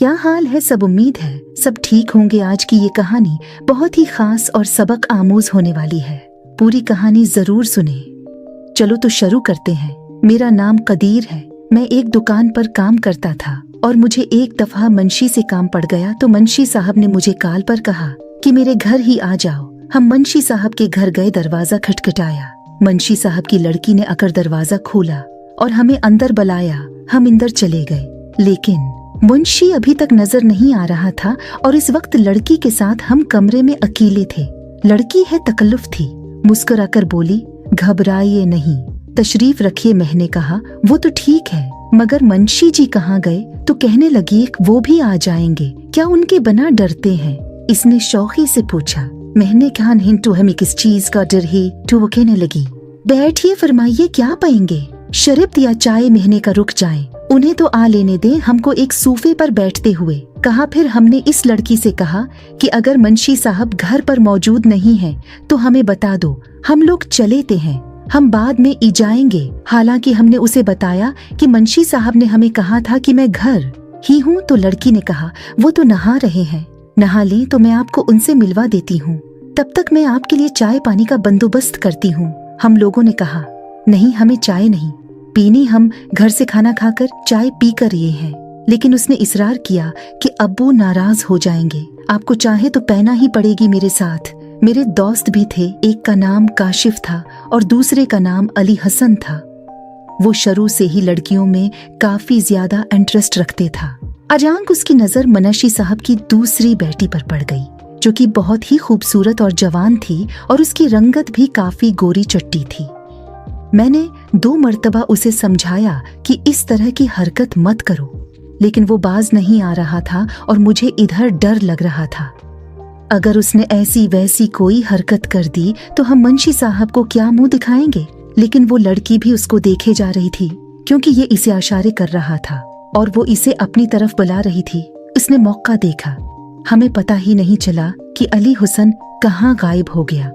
क्या हाल है? सब उम्मीद है सब ठीक होंगे। आज की ये कहानी बहुत ही खास और सबक आमूज होने वाली है। पूरी कहानी जरूर सुने। चलो तो शुरू करते हैं। मेरा नाम कदीर है। मैं एक दुकान पर काम करता था और मुझे एक दफा मुंशी से काम पड़ गया तो मुंशी साहब ने मुझे कॉल पर कहा कि मेरे घर ही आ जाओ। हम मुंशी साहब के घर गए। दरवाजा खटखटाया। मुंशी साहब की लड़की ने आकर दरवाजा खोला और हमें अंदर बुलाया। हम अंदर चले गए, लेकिन मुंशी अभी तक नजर नहीं आ रहा था और इस वक्त लड़की के साथ हम कमरे में अकेले थे। लड़की है तकल्लुफ थी। मुस्कुराकर बोली, घबराइए नहीं, तशरीफ रखिए। मैंने कहा वो तो ठीक है, मगर मुंशी जी कहाँ गए? तो कहने लगी वो भी आ जाएंगे, क्या उनके बिना डरते हैं? इसने शौकी से पूछा। मैंने कहा नहीं, तो हमें किस चीज का डर है? तो वो कहने लगी, बैठिए, फरमाइए क्या पाएंगे, शरबत या चाय? महीने का रुक जाएं, उन्हें तो आ लेने दें हमको। एक सोफे पर बैठते हुए कहा। फिर हमने इस लड़की से कहा कि अगर मुंशी साहब घर पर मौजूद नहीं हैं तो हमें बता दो, हम लोग चलेते हैं, हम बाद में ई जाएंगे। हालांकि हमने उसे बताया कि मुंशी साहब ने हमें कहा था कि मैं घर ही हूँ। तो लड़की ने कहा वो तो नहा रहे हैं, नहा लें तो मैं आपको उनसे मिलवा देती हूँ, तब तक मैं आपके लिए चाय पानी का बंदोबस्त करती हूँ। हम लोगों ने कहा नहीं, हमें चाय नहीं पीनी, हम घर से खाना खाकर चाय पी कर ये हैं। लेकिन उसने इसरार किया कि अब्बू नाराज हो जाएंगे, आपको चाहे तो पहना ही पड़ेगी मेरे साथ। मेरे दोस्त भी थे, एक का नाम काशिफ था और दूसरे का नाम अली हसन था। वो शुरू से ही लड़कियों में काफी ज्यादा इंटरेस्ट रखते था। अचानक उसकी नजर मुंशी साहब की दूसरी बेटी पर पड़ गई, जो कि बहुत ही खूबसूरत और जवान थी और उसकी रंगत भी काफी गोरी चट्टी थी। मैंने 2 मर्तबा उसे समझाया कि इस तरह की हरकत मत करो, लेकिन वो बाज नहीं आ रहा था और मुझे इधर डर लग रहा था। अगर उसने ऐसी वैसी कोई हरकत कर दी तो हम मुंशी साहब को क्या मुंह दिखाएंगे? लेकिन वो लड़की भी उसको देखे जा रही थी, क्योंकि ये इसे इशारे कर रहा था और वो इसे अपनी तरफ बुला रही थी। उसने मौका देखा। हमें पता ही नहीं चला कि अली हुसन कहाँ गायब हो गया।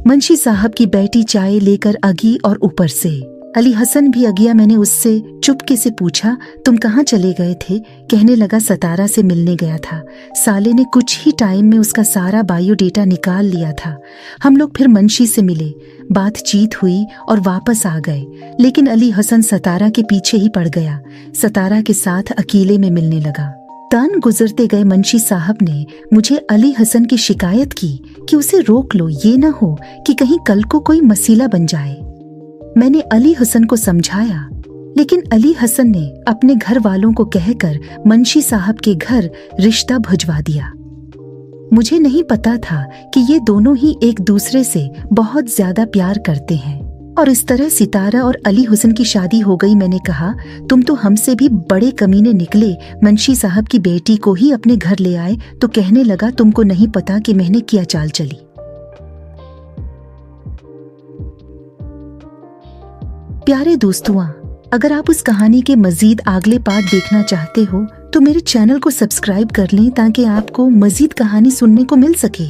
मुंशी साहब की बेटी चाय लेकर अगी और ऊपर से अली हसन भी आ गया। मैंने उससे चुपके से पूछा, तुम कहाँ चले गए थे? कहने लगा सतारा से मिलने गया था। साले ने कुछ ही टाइम में उसका सारा बायोडेटा निकाल लिया था। हम लोग फिर मुंशी से मिले, बातचीत हुई और वापस आ गए, लेकिन अली हसन सतारा के पीछे ही पड़ गया। सतारा के साथ अकेले में मिलने लगा। तन गुजरते गए मुंशी साहब ने मुझे अली हसन की शिकायत की कि उसे रोक लो, ये ना हो कि कहीं कल को कोई मसीला बन जाए। मैंने अली हसन को समझाया, लेकिन अली हसन ने अपने घर वालों को कहकर मुंशी साहब के घर रिश्ता भिजवा दिया। मुझे नहीं पता था कि ये दोनों ही एक दूसरे से बहुत ज्यादा प्यार करते हैं और इस तरह सितारा और अली हुसन की शादी हो गई। मैंने कहा तुम तो हमसे भी बड़े कमीने निकले, मुंशी साहब की बेटी को ही अपने घर ले आए। तो कहने लगा तुमको नहीं पता कि मैंने क्या चाल चली। प्यारे दोस्तों, अगर आप उस कहानी के मजीद अगले पार्ट देखना चाहते हो तो मेरे चैनल को सब्सक्राइब कर लें ताकि आपको मजीद कहानी सुनने को मिल सके।